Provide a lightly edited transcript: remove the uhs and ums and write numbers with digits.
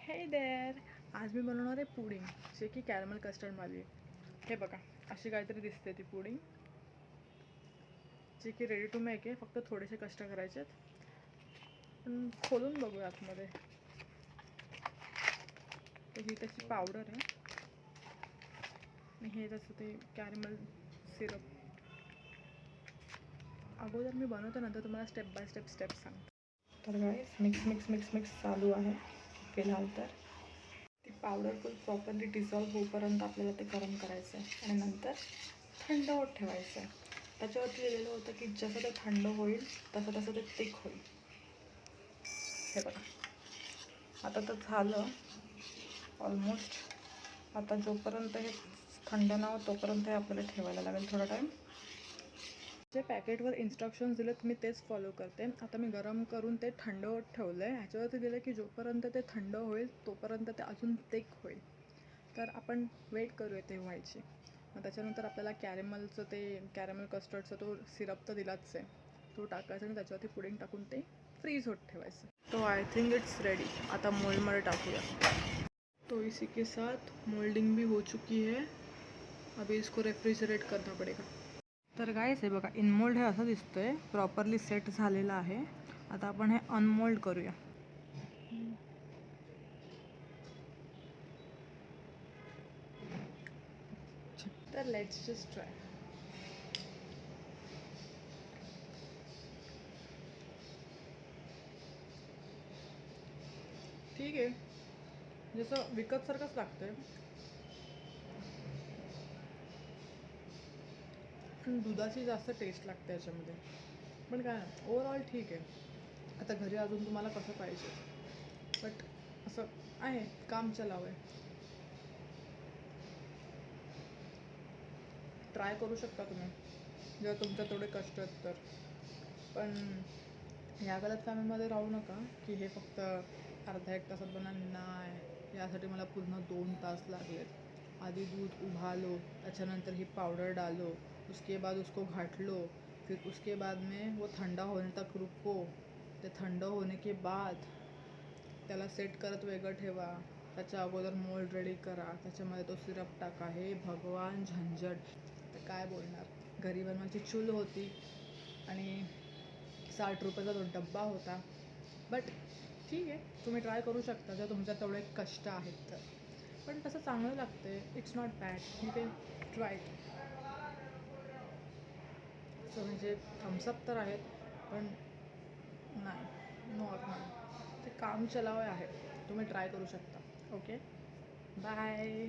हे देर, आज मी बनवणार आहे पुडिंग जे की कॅरमल कस्टर्डवाली आहे. हे बघा, अशी काहीतरी दिसते ती पुडिंग जे की रेडी टू मेक आहे. फक्त थोडेसे कष्ट करायचे आहेत. पण खोलून बघूया आतमध्ये. तर ही त्याची पावडर आहे आणि हे त्याचं ते कॅरमल सिरप. अगोदर मी बनवतो, नंतर तुम्हाला स्टेप बाय स्टेप सांगतो. तर गाईस, मिक्स चालू आहे फिलहाल. तर ती पावडर फुल प्रॉपरली डिझॉल्व होईपर्यंत आपल्याला ते गरम करायचं आहे आणि नंतर थंड होत ठेवायचं आहे. त्याच्यावरती लिहिलेलं होतं की जसं ते थंड होईल तसं ते थिक होईल. हे बघा, आता तर झालं ऑलमोस्ट. आता जोपर्यंत हे थंड ना हो तोपर्यंत हे आपल्याला ठेवायला लागेल थोडा टाईम. जे पॅकेटवर इन्स्ट्रक्शन्स दिलेत मी तेच फॉलो करते. आता मी गरम करून ते थंड होत ठेवलं आहे. ह्याच्यावरती दिलं की जोपर्यंत ते थंड होईल तोपर्यंत ते अजून थिक होईल. तर आपण वेट करूया ते व्हायची. मग त्याच्यानंतर आपल्याला कॅरमल कस्टर्डचा तो सिरप तर दिलाच आहे, तो टाकायचा आणि त्याच्यावरती पुडिंग टाकून ते फ्रीज होत ठेवायचं. तो आय थिंक इट्स रेडी. आता मोल्डमध्ये टाकूया. तो इसी के साथ मोल्डिंग भी हो चुकी है. अभी इसको रेफ्रिजरेट करना पडेगा. तर गाईस, हे बघा, इनमोल्ड हे असं दिसतंय, प्रॉपरली सेट झालेलं आहे. आता आपण हे अनमोल्ड करूया. तर लेट्स जस्ट ट्राय. ठीक आहे, जसं विकतसारखंच लागतंय, पण दुधाची जास्त टेस्ट लागते याच्यामध्ये. पण काय ना, ओव्हरऑल ठीक आहे. आता घरी अजून तुम्हाला कसं पाहिजे, बट असं आहे, काम चलावं आहे. ट्राय करू शकता तुम्ही जर तुमच्या तेवढे कष्ट आहेत तर. पण ह्या गलतफहमीमध्ये राहू नका की हे फक्त अर्धा एक तासात बनणार नाही. यासाठी मला पूर्ण 2 तास लागलेत. आधी दूध उबालो, त्याच्यानंतर ही पाउडर डालो, उसके बाद उसको घाटलो, फिर उसके बाद में वो ठंडा होने तक रुको. ते थंड होने के बाद त्याला सेट करत वेगळं ठेवा. त्याच्या अगोदर मोल्ड रेडी करा, त्याच्यामध्ये तो सिरप टाका. हे भगवान झंझट. तर काय बोलणार. घरी बनवायची चूल होती आणि 60 रुपयाचा तो डब्बा होता. बट ठीक आहे, तुम्ही ट्राय करू शकता जर तुमच्यात तेवढे कष्ट आहेत तर. पण तसं चांगलं लागतं. It's not bad. You can try. So म्हणजे थम्सअप तर आहेत, पण नाही, नॉर्मल. ते काम चलावे आहे. तुम्ही ट्राय करू शकता. Okay, bye.